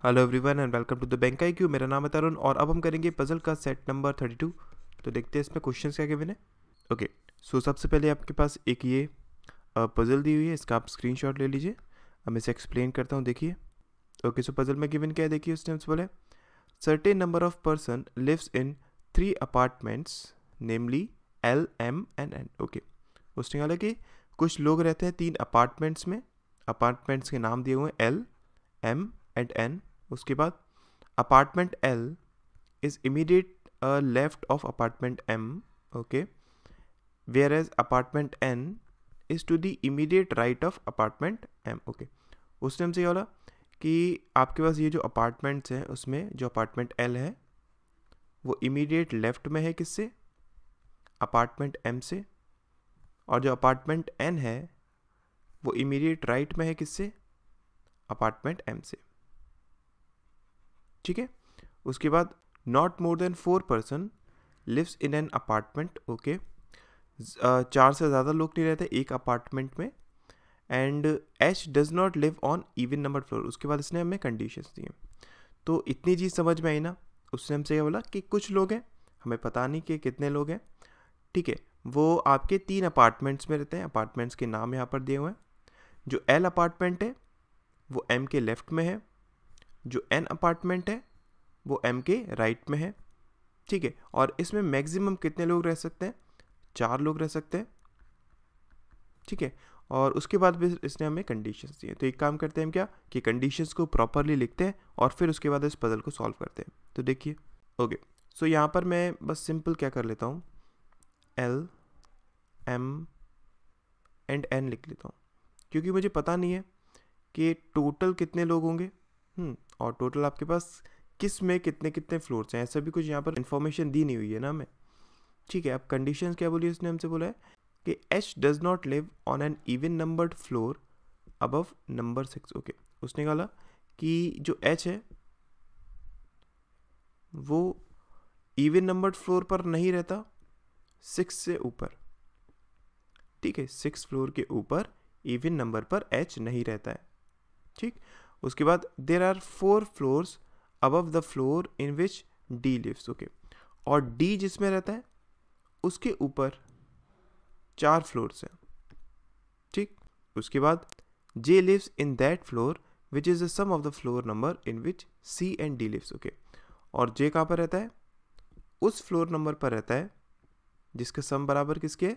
Hello everyone and welcome to the bank IQ। मेरा नाम है तरुण और अब हम करेंगे पजल का सेट नंबर 32। तो देखते हैं इसमें क्वेश्चंस क्या गिवन है। ओके, सो सबसे पहले आपके पास एक ये पजल दी हुई है, इसका आप स्क्रीनशॉट ले लीजिए। अब मैं इसे एक्सप्लेन करता हूँ, देखिए। ओके, सो पजल में गिवन क्या है, देखिए। उसने हमसे बोला certain number of person lives in 3 apartments namely L, M and N। Okay, उसने कहा कि कुछ लोग रहते हैं 3 अपार्टमेंट्स में। अपार्टमेंट्स के नाम दिए हुए हैं L, M एंड N। उसके बाद apartment L is immediate left of apartment M, okay, whereas apartment N is to the immediate right of apartment M। Okay, उसने हमसे क्या बोला कि आपके पास ये जो अपार्टमेंट्स हैं उसमें जो अपार्टमेंट L है वो इमीडिएट लेफ्ट में है किससे, अपार्टमेंट M से, और जो अपार्टमेंट N है वो इमीडिएट राइट में है किससे, अपार्टमेंट M से। ठीक है, उसके बाद not more than 4 person lives in an apartment. Okay, 4 से ज़्यादा लोग नहीं रहते एक अपार्टमेंट में। And H does not live on even number floor. उसके बाद इसने हमें कंडीशंस दिए। तो इतनी चीज़ समझ में आई ना। उसने हमसे क्या बोला कि कुछ लोग हैं, हमें पता नहीं कि कितने लोग हैं, ठीक है, वो आपके 3 अपार्टमेंट्स में रहते हैं। अपार्टमेंट्स के नाम यहाँ पर दिए हुए हैं। जो L अपार्टमेंट है वो M के लेफ्ट में है, जो N अपार्टमेंट है वो M के राइट में है, ठीक है। और इसमें मैक्सिमम कितने लोग रह सकते हैं, 4 लोग रह सकते हैं, ठीक है। और उसके बाद भी इसने हमें कंडीशंस दिए। तो एक काम करते हैं हम क्या कि कंडीशंस को प्रॉपरली लिखते हैं और फिर उसके बाद इस पजल को सॉल्व करते हैं। तो देखिए, ओके, सो यहाँ पर मैं बस सिंपल क्या कर लेता हूँ, L, M एंड N लिख लेता हूँ, क्योंकि मुझे पता नहीं है कि टोटल कितने लोग होंगे। और टोटल आपके पास किस में कितने कितने फ्लोर्स हैं, ऐसा भी कुछ यहाँ पर इन्फॉर्मेशन दी नहीं हुई है ना हमें, ठीक है। अब कंडीशंस क्या बोली उसने हमसे, बोला है कि H does not live on an even numbered floor above number 6। Okay, उसने कहा कि जो H है वो इवन नंबर्ड फ्लोर पर नहीं रहता, 6 से ऊपर, ठीक है। 6 फ्लोर के ऊपर इवन नंबर पर H नहीं रहता है, ठीक। उसके बाद there are 4 floors above the floor in which D lives. Okay, और D जिसमें रहता है उसके ऊपर 4 फ्लोर्स हैं, ठीक। उसके बाद J lives in that floor which is the sum of the floor number in which C and D lives. Okay, और J कहाँ पर रहता है, उस फ्लोर नंबर पर रहता है जिसका सम बराबर किसके,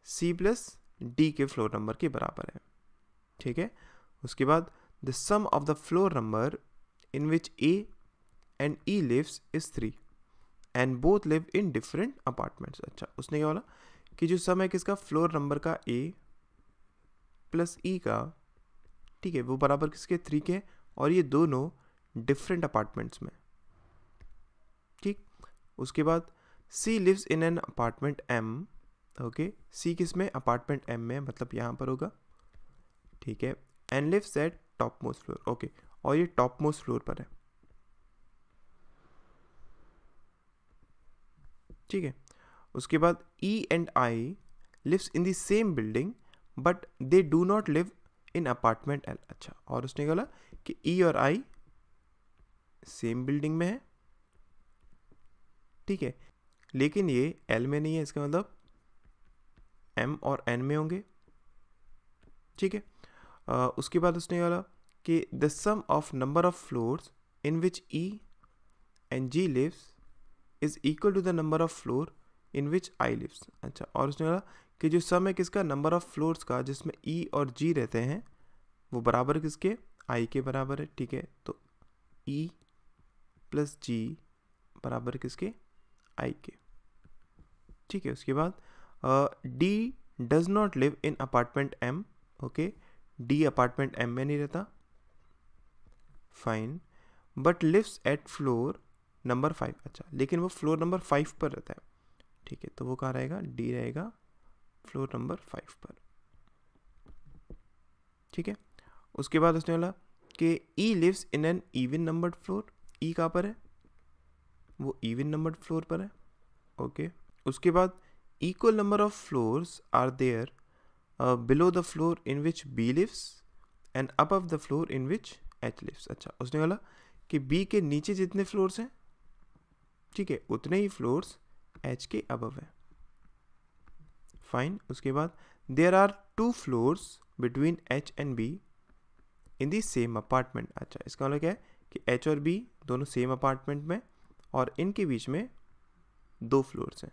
C प्लस D के फ्लोर नंबर के बराबर है, ठीक है। उसके बाद the sum of the floor number in which A and E lives is 3 and both live in different apartments. अच्छा, उसने क्या बोला कि जो सम है किसका, फ्लोर नंबर का A प्लस E का, ठीक है, वो बराबर किसके, 3 के, और ये दोनों डिफरेंट अपार्टमेंट्स में, ठीक। उसके बाद C lives in an apartment M। Okay, C किस में, अपार्टमेंट M में, मतलब यहाँ पर होगा, ठीक है। And lives at topmost floor. Okay, और ये टॉप मोस्ट फ्लोर पर है, ठीक है। उसके बाद E and I lives in the same building but they do not live in apartment L। अच्छा, और उसने बोला कि E और I सेम बिल्डिंग में है, ठीक है, लेकिन ये L में नहीं है, इसका मतलब M और N में होंगे, ठीक है। उसके बाद उसने बोला कि the sum of number of floors in which E and G lives is equal to the number of floor in which I lives. अच्छा, और उसने बोला कि जो सम है किसका, नंबर ऑफ फ्लोर्स का जिसमें E और G रहते हैं वो बराबर किसके, I के बराबर है, ठीक है। तो E प्लस G बराबर किसके, I के, ठीक है। उसके बाद D does not live in apartment M। Okay, D apartment M में नहीं रहता, fine, but lives at floor number 5। अच्छा, लेकिन वो फ्लोर नंबर 5 पर रहता है, ठीक है। तो वो कहाँ रहेगा, D रहेगा फ्लोर नंबर 5 पर, ठीक है। उसके बाद उसने बोला कि E lives in an even numbered floor. E कहाँ पर है, वो इवन नंबर्ड फ्लोर पर है, ओके। उसके बाद equal number of floors are there below the floor in which B lives and above the floor in which H lives. अच्छा, उसने बोला कि बी के नीचे जितने फ्लोर्स हैं, ठीक है, उतने ही फ्लोर्स एच के अबव है। फाइन। उसके बाद there are 2 floors between H and B in the same apartment. अच्छा, इसका मतलब क्या है कि एच और बी दोनों सेम अपार्टमेंट में और इनके बीच में 2 फ्लोर्स हैं,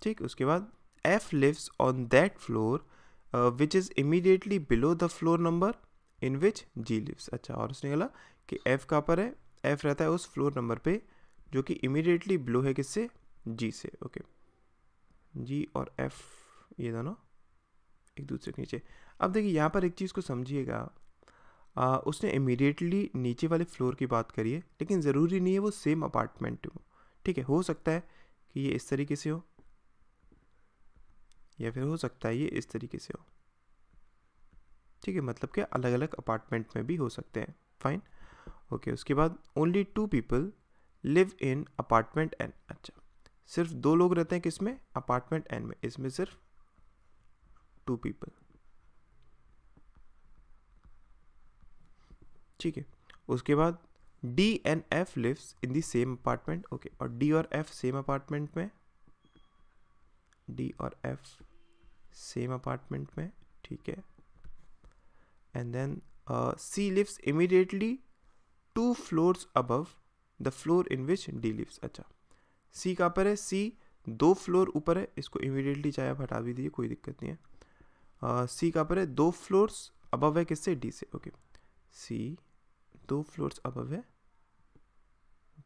ठीक। उसके बाद F lives on that floor which is immediately below the floor number in which G lives. अच्छा, और उसने बोला कि एफ कहाँ पर है, एफ रहता है उस फ्लोर नंबर पे जो कि इमीडिएटली बिलो है किससे, जी से। ओके, जी और एफ ये दोनों एक दूसरे के नीचे। अब देखिए यहाँ पर एक चीज़ को समझिएगा, उसने इमीडिएटली नीचे वाले फ्लोर की बात करी है, लेकिन ज़रूरी नहीं है वो सेम अपार्टमेंट हो, ठीक है। हो सकता है कि ये इस तरीके से हो या फिर हो सकता है ये इस तरीके से हो, ठीक है, मतलब कि अलग अलग अपार्टमेंट में भी हो सकते हैं। फाइन। ओके, उसके बाद only 2 people live in apartment N. अच्छा, सिर्फ 2 लोग रहते हैं किसमें, अपार्टमेंट एन में, इसमें सिर्फ 2 पीपल, ठीक है। उसके बाद D and F lives in the same apartment. Okay, और डी और एफ सेम अपार्टमेंट में, डी और एफ सेम अपार्टमेंट में, ठीक है। And then C lives immediately 2 floors above the floor in which D lives. अच्छा, सी कहाँ पर है, सी 2 फ्लोर ऊपर है, इसको इमीडिएटली चाहे आप हटा भी दीजिए, कोई दिक्कत नहीं है। सी कहाँ पर है, 2 फ्लोर्स अबव है किससे, डी से। ओके, सी 2 फ्लोर्स अबव है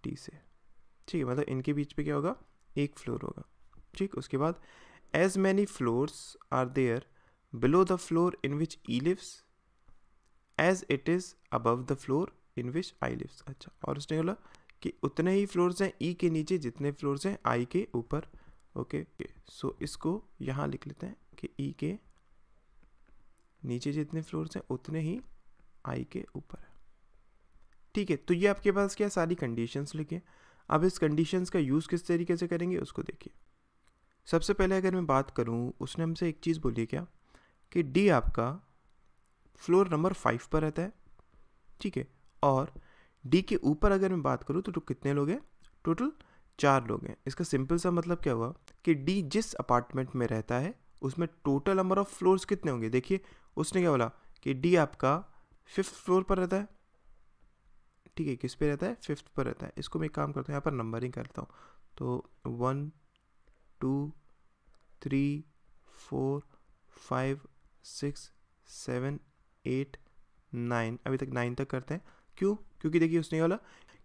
डी से, ठीक है, मतलब इनके बीच पे क्या होगा, 1 फ्लोर होगा, ठीक। उसके बाद as many floors are there below the floor in which E lives as it is above the floor in which I lives. अच्छा, और उसने बोला कि उतने ही फ्लोर्स हैं ई के नीचे जितने फ्लोर्स हैं आई के ऊपर। ओके, सो इसको यहाँ लिख लेते हैं कि ई के नीचे जितने फ्लोर्स हैं उतने ही आई के ऊपर है, ठीक है। तो ये आपके पास क्या सारी कंडीशंस लिखे। अब इस कंडीशंस का यूज़ किस तरीके से करेंगे उसको देखिए। सबसे पहले अगर मैं बात करूँ, उसने हमसे एक चीज़ बोली क्या कि डी आपका फ्लोर नंबर 5 पर रहता है, ठीक है, और डी के ऊपर अगर मैं बात करूँ तो कितने लोग हैं, टोटल 4 लोग हैं। इसका सिंपल सा मतलब क्या हुआ कि डी जिस अपार्टमेंट में रहता है उसमें टोटल नंबर ऑफ फ्लोर्स कितने होंगे। देखिए उसने क्या बोला कि डी आपका 5th फ्लोर पर रहता है, ठीक है, किस पे रहता है, 5th पर रहता है। इसको मैं एक काम करता हूँ, यहाँ पर नंबरिंग करता हूँ, तो 1 2 3 4 5 6 7 8 9, अभी तक 9 तक करते हैं। क्यों, क्योंकि देखिए उसने बोला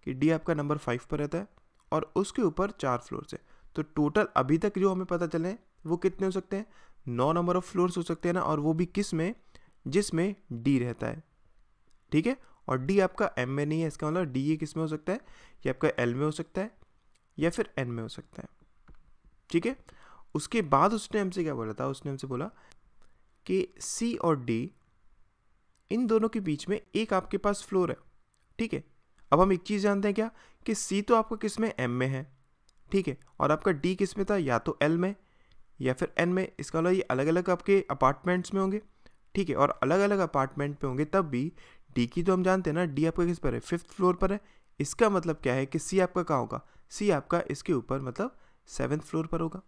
कि डी आपका नंबर 5 पर रहता है और उसके ऊपर 4 फ्लोर्स है, तो टोटल अभी तक जो हमें पता चले वो कितने हो सकते हैं, 9 नंबर ऑफ फ्लोर्स हो सकते हैं ना, और वो भी किस में, जिसमें डी रहता है, ठीक है। और डी आपका एम में नहीं है, इसका मतलब डी ये किस में हो सकता है, ये आपका एल में हो सकता है या फिर एन में हो सकता है, ठीक है। उसके बाद उसने हमसे क्या बोला था, उसने हमसे बोला कि सी और डी इन दोनों के बीच में एक आपके पास फ्लोर है, ठीक है। अब हम एक चीज़ जानते हैं क्या कि सी तो आपका किस में, एम में है, ठीक है, और आपका डी किस में था, या तो एल में या फिर एन में। इसका मतलब ये अलग अलग आपके अपार्टमेंट्स में होंगे, ठीक है, और अलग अलग अपार्टमेंट पे होंगे, तब भी डी की तो हम जानते हैं ना, डी आपका किस पर है, 5th फ्लोर पर है। इसका मतलब क्या है कि सी आपका कहाँ होगा, सी आपका इसके ऊपर मतलब 7th फ्लोर पर होगा,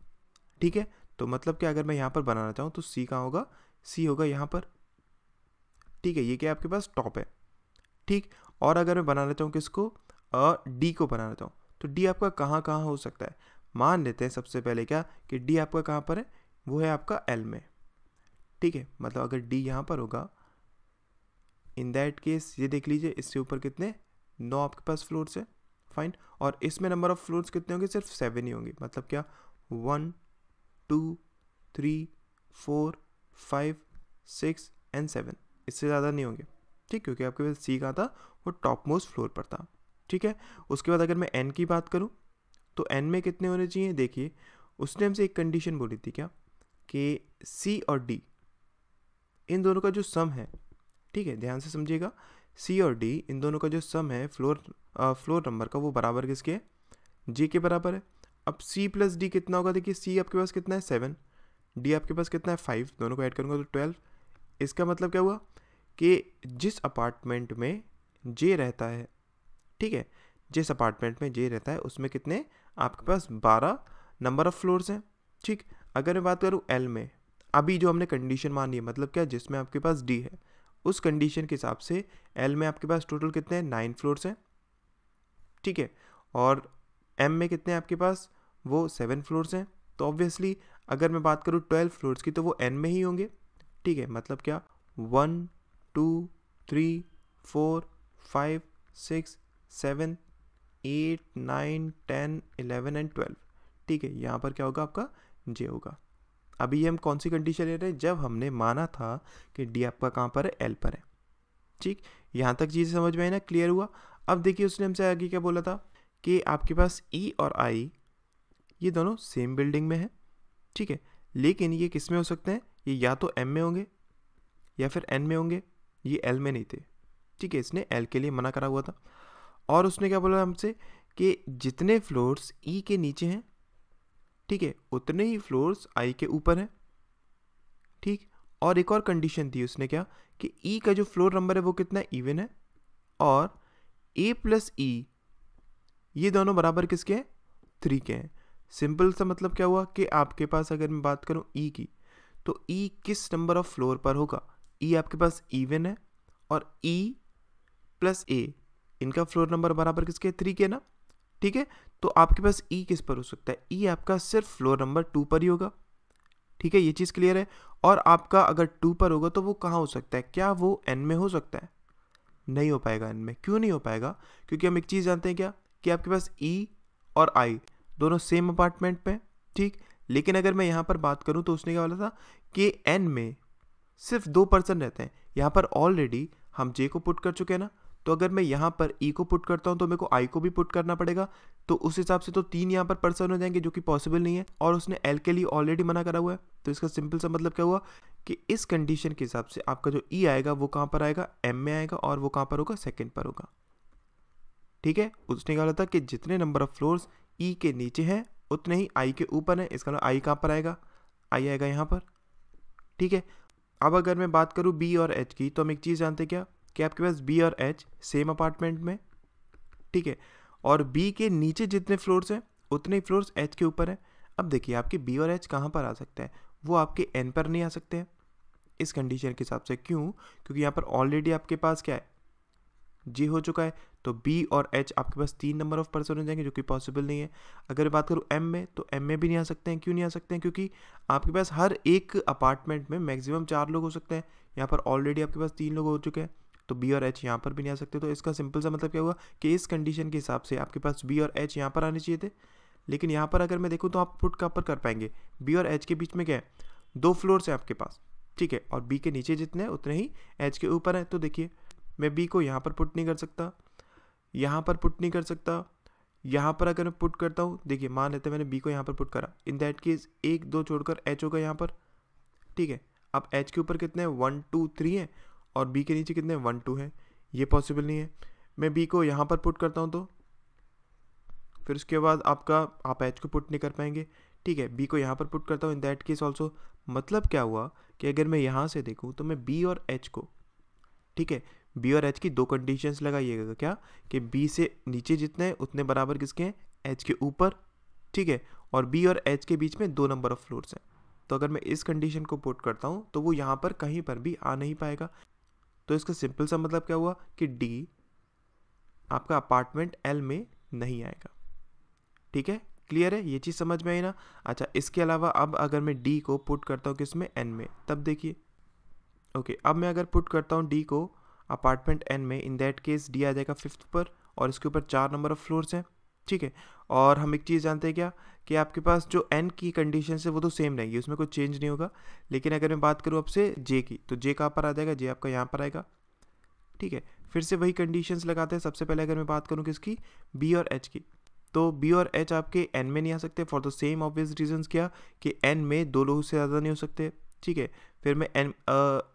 ठीक है। तो मतलब क्या, अगर मैं यहाँ पर बनाना चाहूँ तो सी कहाँ होगा, सी होगा यहाँ पर, ठीक है, ये क्या आपके पास टॉप है, ठीक। और अगर मैं बनाना चाहूँ किसको, डी को बनाना चाहूँ तो डी आपका कहाँ कहाँ हो सकता है। मान लेते हैं सबसे पहले क्या कि डी आपका कहाँ पर है, वो है आपका एल में, ठीक है, मतलब अगर डी यहाँ पर होगा, इन दैट केस ये देख लीजिए इससे ऊपर कितने, 9 आपके पास फ्लोर्स है, फाइन। और इसमें नंबर ऑफ फ्लोर्स कितने होंगे, सिर्फ 7 ही होंगे, मतलब क्या 1 2 3 4 5 6 एंड 7, इससे ज़्यादा नहीं होंगे, ठीक, क्योंकि आपके पास सी कहाँ था, वो टॉप मोस्ट फ्लोर पर था, ठीक है। उसके बाद अगर मैं एन की बात करूँ तो एन में कितने होने चाहिए, देखिए उसने हमसे एक कंडीशन बोली थी क्या कि सी और डी इन दोनों का जो सम है, ठीक है, ध्यान से समझिएगा, सी और डी इन दोनों का जो सम है फ्लोर नंबर का, वो बराबर किसके है, जे के बराबर है। अब सी प्लस डी कितना होगा, देखिए सी आपके पास कितना है 7, डी आपके पास कितना है 5, दोनों को ऐड करूँगा तो 12। इसका मतलब क्या हुआ कि जिस अपार्टमेंट में जे रहता है, ठीक है, जिस अपार्टमेंट में जे रहता है उसमें कितने आपके पास 12 नंबर ऑफ फ्लोर्स हैं, ठीक। अगर मैं बात करूँ एल में, अभी जो हमने कंडीशन मानी है, मतलब क्या, जिसमें आपके पास डी है, उस कंडीशन के हिसाब से एल में आपके पास टोटल कितने हैं, 9 फ्लोर्स हैं, ठीक है। और एम में कितने हैं आपके पास, वो 7 फ्लोर्स हैं। तो ऑब्वियसली अगर मैं बात करूँ 12 फ्लोर्स की तो वो एन में ही होंगे, ठीक है। मतलब क्या, 1 2 3 4 5 6 7 8 9 10 11 एंड 12, ठीक है। यहाँ पर क्या होगा, आपका जे होगा। अभी ये हम कौन सी कंडीशन ले रहे हैं, जब हमने माना था कि डी आपका कहाँ पर है, एल पर है, ठीक। यहाँ तक चीज़ें समझ में आई ना, क्लियर हुआ। अब देखिए उसने हमसे आगे क्या बोला था कि आपके पास ई और आई ये दोनों सेम बिल्डिंग में है, ठीक है, लेकिन ये किस में हो सकते हैं, ये या तो एम में होंगे या फिर एन में होंगे, ये एल में नहीं थे, ठीक है। इसने एल के लिए मना करा हुआ था। और उसने क्या बोला हमसे कि जितने फ्लोर्स ई के नीचे हैं, ठीक है, उतने ही फ्लोर्स आई के ऊपर हैं, ठीक। और एक और कंडीशन थी उसने, क्या, कि ई का जो फ्लोर नंबर है वो कितना इवन है, और ए प्लस ई ये दोनों बराबर किसके हैं, 3 के हैं। सिंपल सा मतलब क्या हुआ कि आपके पास अगर मैं बात करूं ई की, तो ई किस नंबर ऑफ फ्लोर पर होगा, ई आपके पास इवन है, और ई प्लस ए इनका फ्लोर नंबर बराबर किसके, 3 के ना, ठीक है। तो आपके पास ई किस पर हो सकता है, ई आपका सिर्फ फ्लोर नंबर 2 पर ही होगा, ठीक है, ये चीज़ क्लियर है। और आपका अगर 2 पर होगा तो वो कहाँ हो सकता है, क्या वो एन में हो सकता है, नहीं हो पाएगा एन में। क्यों नहीं हो पाएगा, क्योंकि हम एक चीज़ जानते हैं, क्या, कि आपके पास ई और आई दोनों सेम अपार्टमेंट पे, ठीक। लेकिन अगर मैं यहाँ पर बात करूँ तो उसने क्या बोला था कि एन में सिर्फ 2 पर्सन रहते हैं। यहाँ पर ऑलरेडी हम जे को पुट कर चुके हैं ना, तो अगर मैं यहाँ पर ई को पुट करता हूँ तो मेरे को आई को भी पुट करना पड़ेगा, तो उस हिसाब से तो 3 यहाँ पर पर्सन हो जाएंगे, जो कि पॉसिबल नहीं है। और उसने एल के लिए ऑलरेडी मना करा हुआ है, तो इसका सिंपल सा मतलब क्या हुआ कि इस कंडीशन के हिसाब से आपका जो ई आएगा वो कहाँ पर आएगा, एम में आएगा, और वो कहाँ पर होगा, सेकेंड पर होगा, ठीक है। उसने क्या बोला था कि जितने नंबर ऑफ फ्लोर्स ई के नीचे हैं उतने ही आई के ऊपर है, इसका मतलब आई कहाँ पर आएगा, आई आएगा यहाँ पर, ठीक है। अब अगर मैं बात करूँ बी और एच की, तो हम एक चीज़ जानते हैं, क्या, कि आपके पास बी और एच सेम अपार्टमेंट में, ठीक है, और बी के नीचे जितने फ्लोर्स हैं उतने ही फ्लोर्स एच के ऊपर हैं। अब देखिए आपके बी और एच कहाँ पर आ सकते हैं, वो आपके एन पर नहीं आ सकते हैं इस कंडीशन के हिसाब से। क्यों, क्योंकि यहाँ पर ऑलरेडी आपके पास क्या है, जी हो चुका है, तो बी और एच आपके पास 3 नंबर ऑफ पर्सन हो जाएंगे, जो कि पॉसिबल नहीं है। अगर बात करूँ एम में, तो एम में भी नहीं आ सकते हैं। क्यों नहीं आ सकते हैं, क्योंकि आपके पास हर एक अपार्टमेंट में मैक्सिमम 4 लोग हो सकते हैं, यहाँ पर ऑलरेडी आपके पास 3 लोग हो चुके हैं, तो बी और एच यहाँ पर भी नहीं आ सकते। तो इसका सिंपल सा मतलब क्या हुआ कि इस कंडीशन के हिसाब से आपके पास बी और एच यहाँ पर आने चाहिए थे, लेकिन यहाँ पर अगर मैं देखूँ तो आप पुट कहाँ पर कर पाएंगे, बी और एच के बीच में क्या है, 2 फ्लोर्स है आपके पास, ठीक है, और बी के नीचे जितने हैं उतने ही एच के ऊपर है। तो देखिए मैं बी को यहाँ पर पुट नहीं कर सकता, यहाँ पर पुट नहीं कर सकता, यहाँ पर अगर मैं पुट करता हूँ, देखिए मान लेते हैं मैंने बी को यहाँ पर पुट करा, इन दैट केस 1 2 छोड़कर एच होगा यहाँ पर, ठीक है। अब एच के ऊपर कितने हैं, 1 2 3 है, और बी के नीचे कितने हैं, 1 2 है, ये पॉसिबल नहीं है। मैं बी को यहाँ पर पुट करता हूँ तो फिर उसके बाद आप एच को पुट नहीं कर पाएंगे, ठीक है। बी को यहाँ पर पुट करता हूँ, इन दैट केस ऑल्सो, मतलब क्या हुआ कि अगर मैं यहाँ से देखूँ तो मैं बी और एच को, ठीक है, बी और एच की 2 कंडीशंस लगाइएगा, क्या, कि बी से नीचे जितने हैं उतने बराबर किसके हैं, एच के ऊपर, ठीक है, और बी और एच के बीच में 2 नंबर ऑफ फ्लोर्स हैं। तो अगर मैं इस कंडीशन को पुट करता हूँ तो वो यहाँ पर कहीं पर भी आ नहीं पाएगा। तो इसका सिंपल सा मतलब क्या हुआ कि डी आपका अपार्टमेंट एल में नहीं आएगा, ठीक है, क्लियर है, ये चीज़ समझ में आई ना। अच्छा, इसके अलावा अब अगर मैं डी को पुट करता हूँ किसमें, एन में, तब देखिए ओके, अब मैं अगर पुट करता हूँ डी को अपार्टमेंट एन में, इन दैट केस डी आ जाएगा 5th पर, और इसके ऊपर 4 नंबर ऑफ फ्लोर्स हैं, ठीक है। और हम एक चीज़ जानते हैं, क्या, कि आपके पास जो एन की कंडीशन है वो तो सेम रहेगी, उसमें कोई चेंज नहीं होगा। लेकिन अगर मैं बात करूँ आपसे जे की, तो जे कहाँ पर आ जाएगा, जे आपका यहाँ पर आएगा, ठीक है। फिर से वही कंडीशंस लगाते हैं। सबसे पहले अगर मैं बात करूँ किसकी, बी और एच की, तो बी और एच आपके एन में नहीं आ सकते for the same obvious reasons, क्या, कि एन में 2 लोगों से ज़्यादा नहीं हो सकते, ठीक है। फिर मैं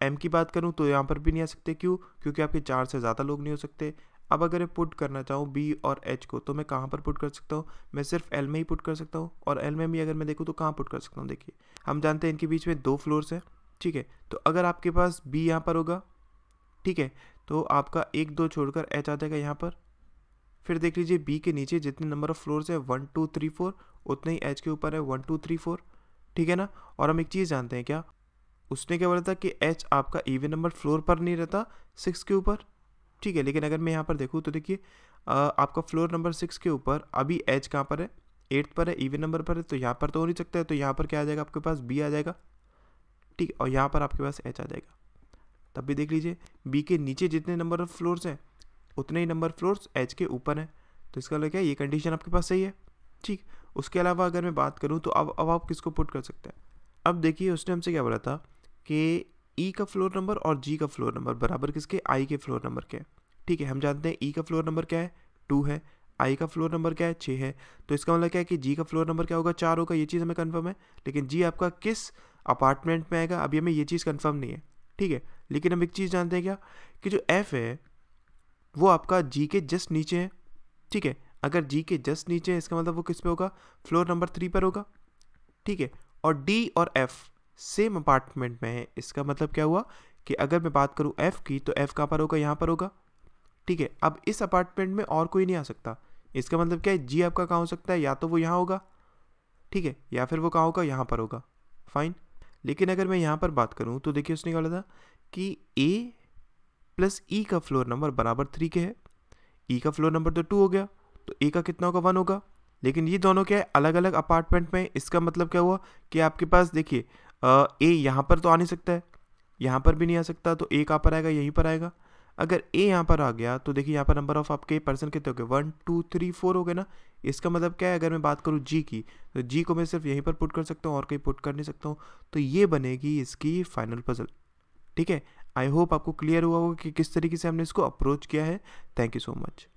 एम की बात करूँ तो यहाँ पर भी नहीं आ सकते, क्यों, क्योंकि आपके 4 से ज़्यादा लोग नहीं हो सकते। अब अगर मैं पुट करना चाहूँ बी और एच को, तो मैं कहाँ पर पुट कर सकता हूँ, मैं सिर्फ एल में ही पुट कर सकता हूँ। और एल में भी अगर मैं देखूँ तो कहाँ पुट कर सकता हूँ, देखिए हम जानते हैं इनके बीच में 2 फ्लोर्स हैं, ठीक है। तो अगर आपके पास बी यहाँ पर होगा, ठीक है, तो आपका 1 2 छोड़कर एच आ जाएगा यहाँ पर। फिर देख लीजिए बी के नीचे जितने नंबर ऑफ फ्लोर्स है 1 2 3 4 उतने ही एच के ऊपर है 1 2 3 4, ठीक है ना। और हम एक चीज़ जानते हैं क्या, उसने क्या बोला था कि एच आपका इवन नंबर फ्लोर पर नहीं रहता 6 के ऊपर, ठीक है। लेकिन अगर मैं यहाँ पर देखूँ तो देखिए आपका फ्लोर नंबर 6 के ऊपर अभी एच कहाँ पर है, 8 पर है, इवन नंबर पर है, तो यहाँ पर तो हो नहीं सकता है, तो यहाँ पर क्या आ जाएगा आपके पास बी आ जाएगा, ठीक है। और यहाँ पर आपके पास एच आ जाएगा। तब भी देख लीजिए बी के नीचे जितने नंबर ऑफ फ्लोर्स हैं उतने ही नंबर फ्लोर्स एच के ऊपर हैं, तो इसका मतलब क्या है, ये कंडीशन आपके पास सही है, ठीक। उसके अलावा अगर मैं बात करूँ तो अब आप किसको पुट कर सकते हैं। अब देखिए उसने हमसे क्या बोला था कि ई का फ्लोर नंबर और जी का फ्लोर नंबर बराबर किसके, आई के फ्लोर नंबर के, ठीक है। हम जानते हैं ई का फ्लोर नंबर क्या है 2 है, आई का फ्लोर नंबर क्या है 6 है, तो इसका मतलब क्या है कि जी का फ्लोर नंबर क्या होगा 4 होगा, ये चीज़ हमें कंफर्म है। लेकिन जी आपका किस अपार्टमेंट में आएगा अभी हमें ये चीज़ कंफर्म नहीं है, ठीक है। लेकिन हम एक चीज़ जानते हैं क्या, कि जो एफ है वो आपका जी के जस्ट नीचे है, ठीक है। अगर जी के जस्ट नीचे है इसका मतलब वो किस पे होगा, फ्लोर नंबर 3 पर होगा, ठीक है। और डी और एफ सेम अपार्टमेंट में है, इसका मतलब क्या हुआ कि अगर मैं बात करूं एफ की तो एफ कहाँ पर होगा, यहाँ पर होगा, ठीक है। अब इस अपार्टमेंट में और कोई नहीं आ सकता, इसका मतलब क्या है, जी आपका कहाँ हो सकता है, या तो वो यहाँ होगा, ठीक है, या फिर वो कहाँ होगा, यहाँ पर होगा, फाइन। लेकिन अगर मैं यहाँ पर बात करूँ तो देखिए उसने क्या बोला था कि ए प्लस ई का फ्लोर नंबर बराबर 3 के है, ई का फ्लोर नंबर तो 2 हो गया, तो ए का कितना होगा 1 होगा। लेकिन ये दोनों क्या है अलग अलग अपार्टमेंट में, इसका मतलब क्या हुआ कि आपके पास देखिए ए यहाँ पर तो आ नहीं सकता है, यहाँ पर भी नहीं आ सकता, तो ए कहाँ पर आएगा, यहीं पर आएगा। अगर ए यहाँ पर आ गया तो देखिए यहाँ पर नंबर ऑफ आपके पर्सन कितने हो गए 1 2 3 4 हो गए ना। इसका मतलब क्या है, अगर मैं बात करूँ जी की तो जी को मैं सिर्फ यहीं पर पुट कर सकता हूँ और कहीं पुट कर नहीं सकता हूँ, तो ये बनेगी इसकी फाइनल पजल, ठीक है। आई होप आपको क्लियर हुआ होगा कि किस तरीके से हमने इसको अप्रोच किया है। Thank you so much.